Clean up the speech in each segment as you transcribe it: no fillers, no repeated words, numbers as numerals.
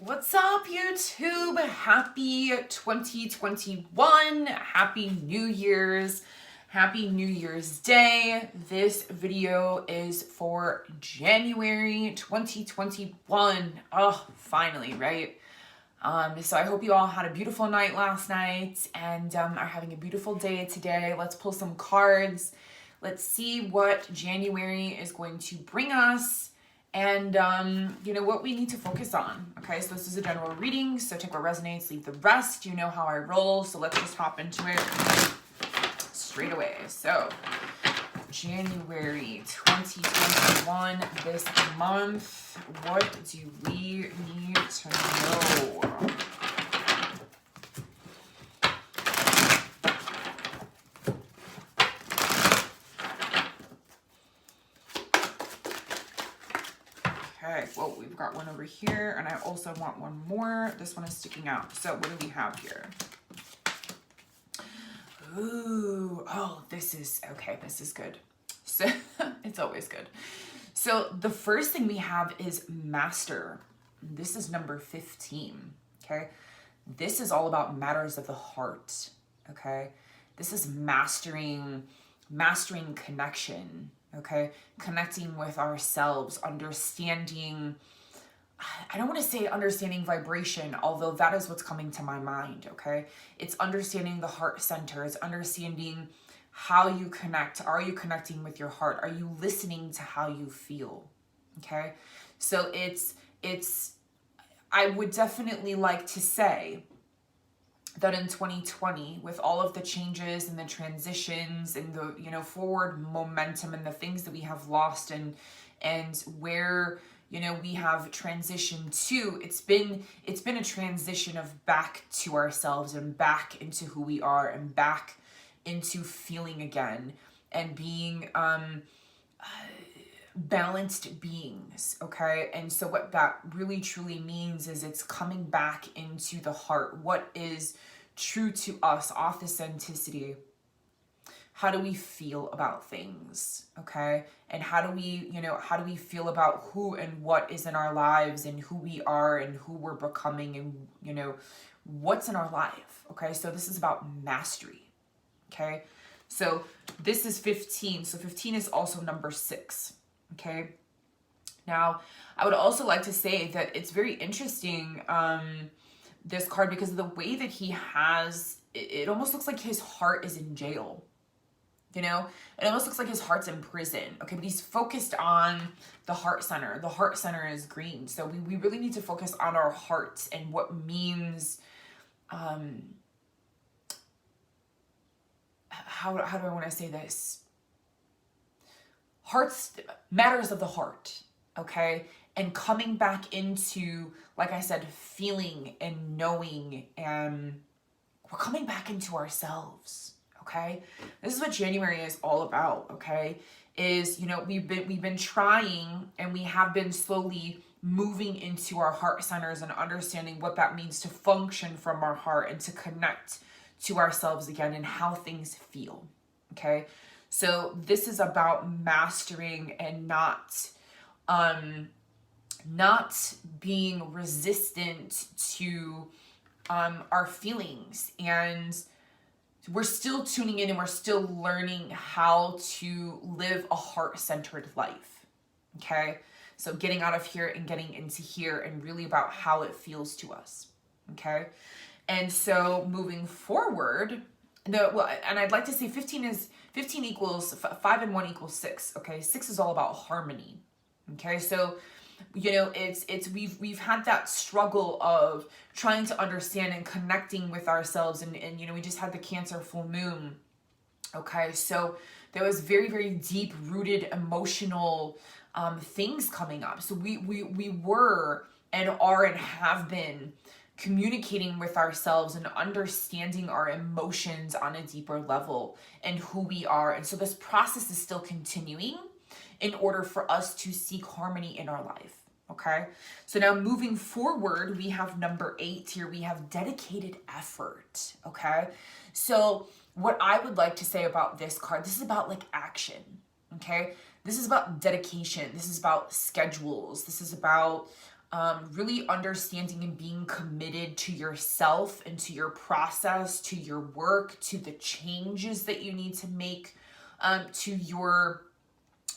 What's up, YouTube? Happy 2021. Happy New Year's. Happy New Year's Day. This video is for January 2021. Oh, finally, right? So I hope you all had a beautiful night last night and are having a beautiful day today. Let's pull some cards. Let's see what January is going to bring us. And, what we need to focus on. Okay, so this is a general reading, so take what resonates, leave the rest. You know how I roll, so let's just hop into it straight away. So, January 2021, this month, what do we need to know? Okay, well, we've got one over here, and I also want one more. This one is sticking out. So what do we have here? Ooh, oh, this is good. So it's always good. So the first thing we have is master. This is number 15, okay? This is all about matters of the heart, okay? This is mastering connection, okay? Connecting with ourselves, understanding, I don't want to say understanding vibration, although that is what's coming to my mind, okay? It's understanding the heart center. It's understanding how you connect. Are you connecting with your heart? Are you listening to how you feel, okay? So it's I would definitely like to say that in 2020, with all of the changes and the transitions and the, forward momentum and the things that we have lost and where, we have transitioned to, it's been a transition of back to ourselves and back into who we are and back into feeling again and being, balanced beings, okay? And so what that really truly means is it's coming back into the heart. What is true to us, authenticity. How do we feel about things, okay? And how do we feel about who and what is in our lives and who we are and who we're becoming and, what's in our life, okay? So this is about mastery, okay? So this is 15. So 15 is also number 6. Okay. Now, I would also like to say that it's very interesting, this card, because of the way that he has, it almost looks like his heart is in jail. It almost looks like his heart's in prison. Okay, but he's focused on the heart center. The heart center is green. So we really need to focus on our hearts and what means, how do I want to say this? Hearts, matters of the heart, okay? And coming back into, like I said, feeling and knowing, and we're coming back into ourselves, okay? This is what January is all about, okay? Is, we've been trying and we have been slowly moving into our heart centers and understanding what that means to function from our heart and to connect to ourselves again and how things feel, okay? So this is about mastering and not being resistant to our feelings. And we're still tuning in and we're still learning how to live a heart-centered life, okay? So getting out of here and getting into here and really about how it feels to us, okay? And so moving forward, and I'd like to say 15 equals 5 and 1 equals 6. Okay, 6 is all about harmony. Okay, so we've had that struggle of trying to understand and connecting with ourselves, and we just had the Cancer full moon. Okay, so there was very, very deep rooted emotional things coming up. So we were and are and have been communicating with ourselves and understanding our emotions on a deeper level and who we are. And so this process is still continuing in order for us to seek harmony in our life. Okay. So now moving forward, we have number 8 here. We have dedicated effort. Okay. So what I would like to say about this card, this is about like action. Okay. This is about dedication. This is about schedules. This is about really understanding and being committed to yourself and to your process, to your work, to the changes that you need to make, to your,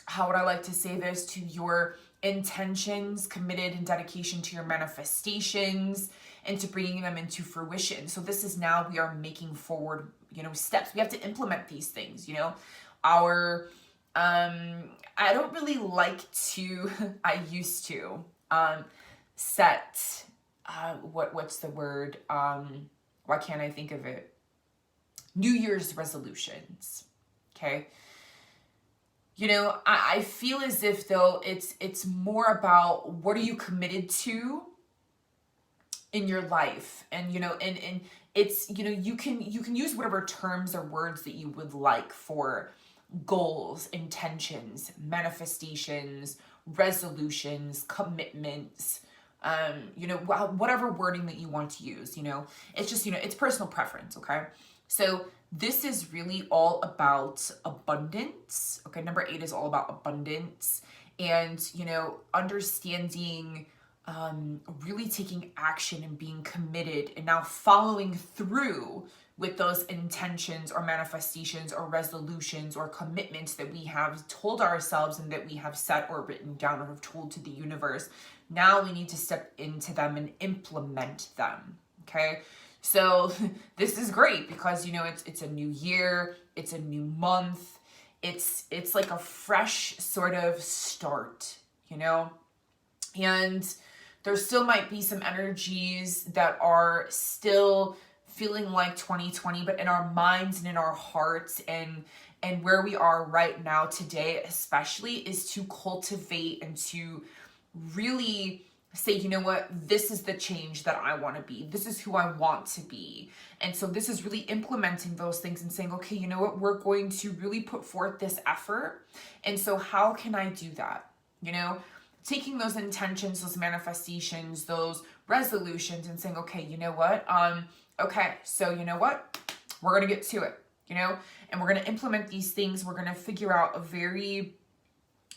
how would I like to say this, to your intentions, committed and dedication to your manifestations and to bringing them into fruition. So this is now we are making forward, steps. We have to implement these things, our, I don't really like to, I used to, set, what's the word? Why can't I think of it? New Year's resolutions. Okay. I feel as if though it's more about what are you committed to in your life, and and it's you can use whatever terms or words that you would like for goals, intentions, manifestations, resolutions, commitments, whatever wording that you want to use, it's just, it's personal preference. Okay. So this is really all about abundance. Okay. Number 8 is all about abundance and, understanding, really taking action and being committed and now following through with those intentions or manifestations or resolutions or commitments that we have told ourselves and that we have set or written down or have told to the universe. Now we need to step into them and implement them. Okay. So this is great because, it's a new year, it's a new month. It's like a fresh sort of start, and there still might be some energies that are still feeling like 2020, but in our minds and in our hearts and where we are right now today, especially, is to cultivate and to really say, you know what, this is the change that I want to be. This is who I want to be. And so this is really implementing those things and saying, okay, you know what, we're going to really put forth this effort. And so how can I do that? Taking those intentions, those manifestations, those resolutions and saying, okay, you know what? Okay, so you know what? We're going to get to it, and we're going to implement these things. We're going to figure out a very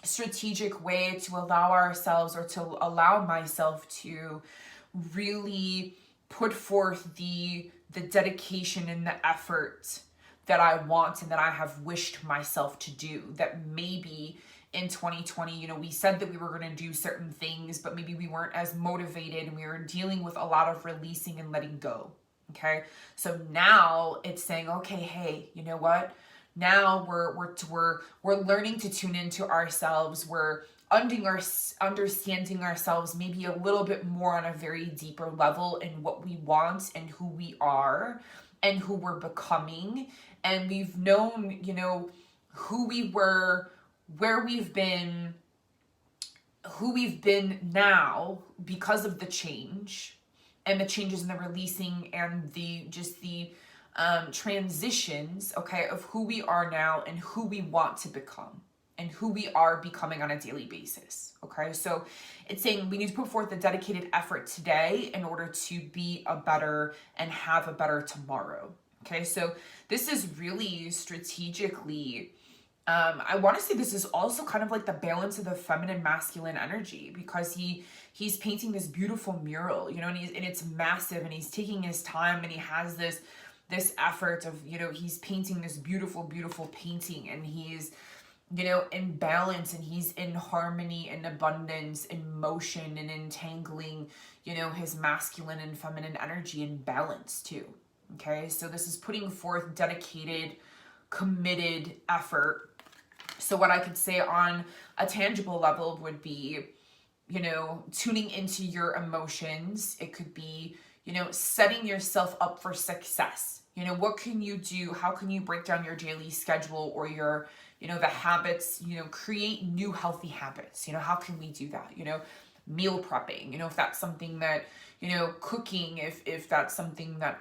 strategic way to allow ourselves or to allow myself to really put forth the dedication and the effort that I want and that I have wished myself to do. That maybe in 2020, we said that we were going to do certain things, but maybe we weren't as motivated and we were dealing with a lot of releasing and letting go. Okay. So now it's saying, okay, hey, you know what? Now we're learning to tune into ourselves. We're understanding ourselves maybe a little bit more on a very deeper level in what we want and who we are and who we're becoming. And we've known, who we were, where we've been, who we've been now because of the change and the changes in the releasing and the transitions, okay, of who we are now and who we want to become and who we are becoming on a daily basis. Okay. So it's saying we need to put forth a dedicated effort today in order to be a better and have a better tomorrow. Okay. So this is really strategically, I want to say this is also kind of like the balance of the feminine masculine energy, because he's painting this beautiful mural, and it's massive, and he's taking his time, and he has this effort of, he's painting this beautiful, beautiful painting, and he's, in balance, and he's in harmony and abundance and motion and entangling, his masculine and feminine energy in balance too. Okay. So this is putting forth dedicated, committed effort. So what I could say on a tangible level would be, tuning into your emotions. It could be, setting yourself up for success. What can you do? How can you break down your daily schedule or your, the habits, create new healthy habits? How can we do that? Meal prepping, if that's something that, cooking, if that's something that,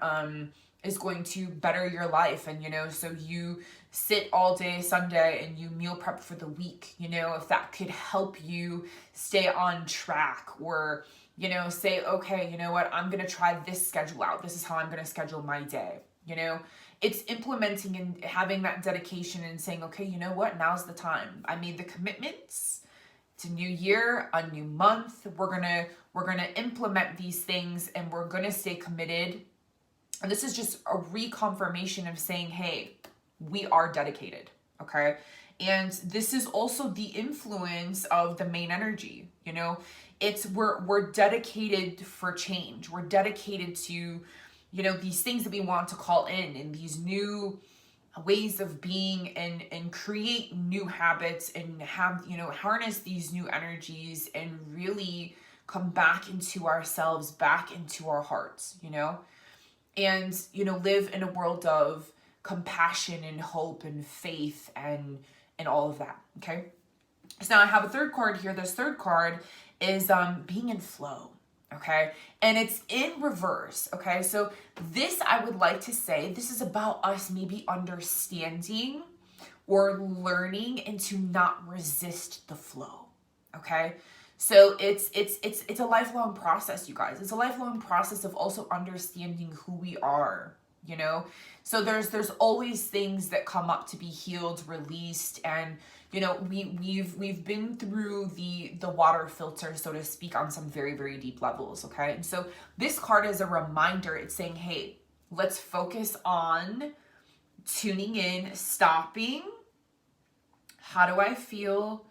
is going to better your life. And, so you sit all day Sunday and you meal prep for the week, if that could help you stay on track, or, say, okay, you know what, I'm going to try this schedule out. This is how I'm going to schedule my day. It's implementing and having that dedication and saying, okay, you know what, now's the time. I made the commitments. It's a new year, a new month. We're gonna implement these things, and we're gonna stay committed. And this is just a reconfirmation of saying, hey, we are dedicated, okay? And this is also the influence of the main energy, you know? It's we're dedicated for change. We're dedicated to, you know, these things that we want to call in, and these new ways of being, and create new habits, and have, you know, harness these new energies, and really come back into ourselves, back into our hearts, you know? And, you know, live in a world of compassion and hope and faith and all of that, okay? So now I have a third card here. This third card is being in flow, okay? And it's in reverse, okay? So this, I would like to say, this is about us maybe understanding or learning and to not resist the flow, okay? So it's a lifelong process, you guys. It's a lifelong process of also understanding who we are, you know? So there's always things that come up to be healed, released, and, you know, we've been through the water filter, so to speak, on some very, very deep levels, okay? And so this card is a reminder. It's saying, hey, let's focus on tuning in, stopping. How do I feel?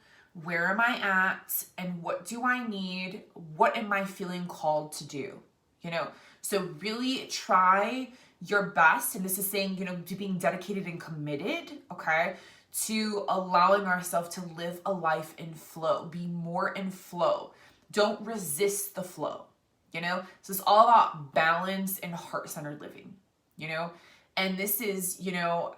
Where am I at? And what do I need? What am I feeling called to do? You know, so really try your best. And this is saying, you know, to being dedicated and committed, okay, to allowing ourselves to live a life in flow, be more in flow. Don't resist the flow, you know? So it's all about balance and heart-centered living, you know? And this is, you know,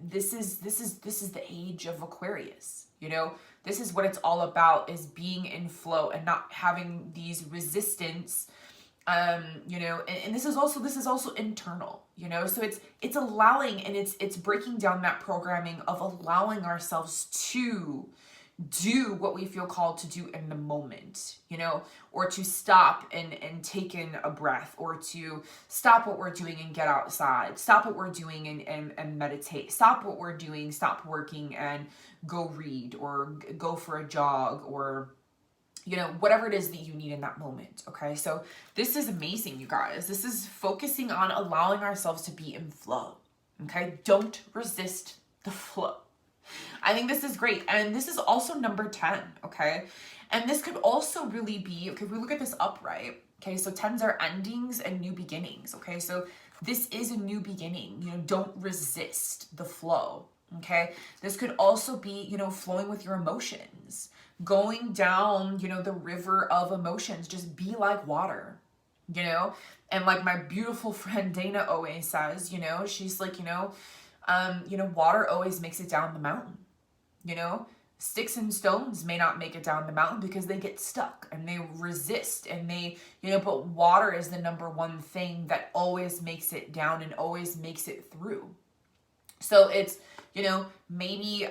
this is the age of Aquarius, you know? This is what it's all about, is being in flow and not having these resistance, you know, and this is also internal, you know, so it's allowing, and it's breaking down that programming of allowing ourselves to do what we feel called to do in the moment, you know, or to stop and take in a breath, or to stop what we're doing and get outside, stop what we're doing and meditate, stop what we're doing, stop working and go read, or go for a jog, or, you know, whatever it is that you need in that moment, okay? So this is amazing, you guys. This is focusing on allowing ourselves to be in flow, okay? Don't resist the flow. I think this is great. And this is also number 10, okay? And this could also really be, okay, if we look at this upright, okay, so 10s are endings and new beginnings, okay? So this is a new beginning, you know, don't resist the flow, okay? This could also be, you know, flowing with your emotions, going down, you know, the river of emotions. Just be like water, you know? And like my beautiful friend Dana always says, you know, she's like, you know, water always makes it down the mountain, you know? Sticks and stones may not make it down the mountain because they get stuck and they resist, and they, you know, but water is the number one thing that always makes it down and always makes it through. So it's, you know, maybe,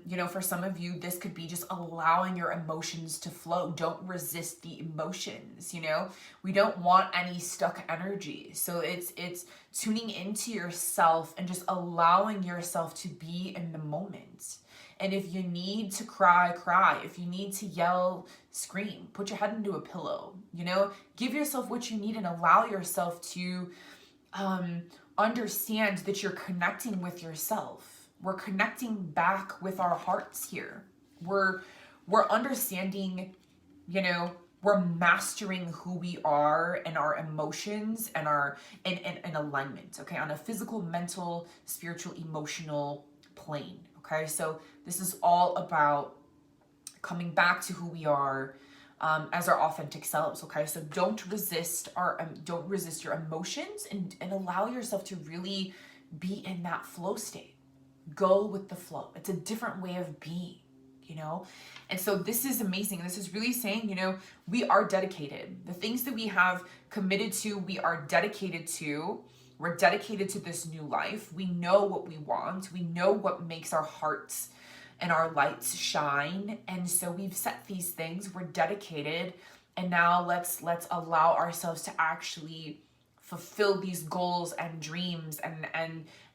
you know, for some of you, this could be just allowing your emotions to flow. Don't resist the emotions, you know? We don't want any stuck energy. So it's tuning into yourself and just allowing yourself to be in the moment. And if you need to cry, cry. If you need to yell, scream. Put your head into a pillow, you know? Give yourself what you need and allow yourself to understand that you're connecting with yourself. We're connecting back with our hearts here. We're understanding, you know, we're mastering who we are and our emotions and our in alignment, okay, on a physical, mental, spiritual, emotional plane. Okay, so this is all about coming back to who we are as our authentic selves. Okay, so don't resist your emotions, and allow yourself to really be in that flow state. Go with the flow. It's a different way of being, you know? And so this is amazing. This is really saying, you know, we are dedicated. The things that we have committed to, we are dedicated to. We're dedicated to this new life. We know what we want. We know what makes our hearts and our lights shine. And so we've set these things. We're dedicated. And now let's allow ourselves to actually fulfill these goals and dreams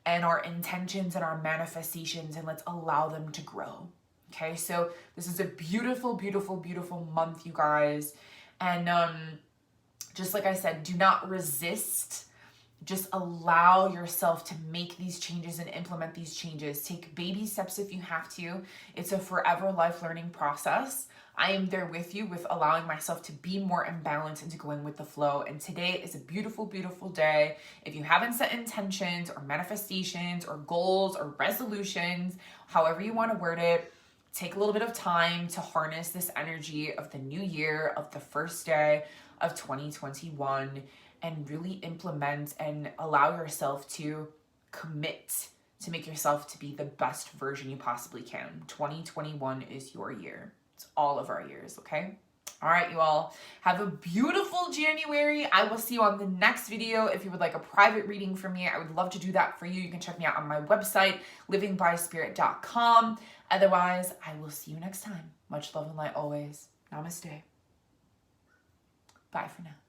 and our intentions and our manifestations, and let's allow them to grow. Okay, so this is a beautiful, beautiful, beautiful month, you guys. And just like I said, do not resist. Just allow yourself to make these changes and implement these changes. Take baby steps if you have to. It's a forever life learning process. I am there with you with allowing myself to be more in balance and to going with the flow. And today is a beautiful, beautiful day. If you haven't set intentions or manifestations or goals or resolutions, however you want to word it, take a little bit of time to harness this energy of the new year, of the first day of 2021, and really implement and allow yourself to commit to make yourself to be the best version you possibly can. 2021 is your year. It's all of our years, okay? All right, you all, have a beautiful January. I will see you on the next video. If you would like a private reading from me, I would love to do that for you. You can check me out on my website, livingbyspirit.com. Otherwise, I will see you next time. Much love and light always. Namaste. Bye for now.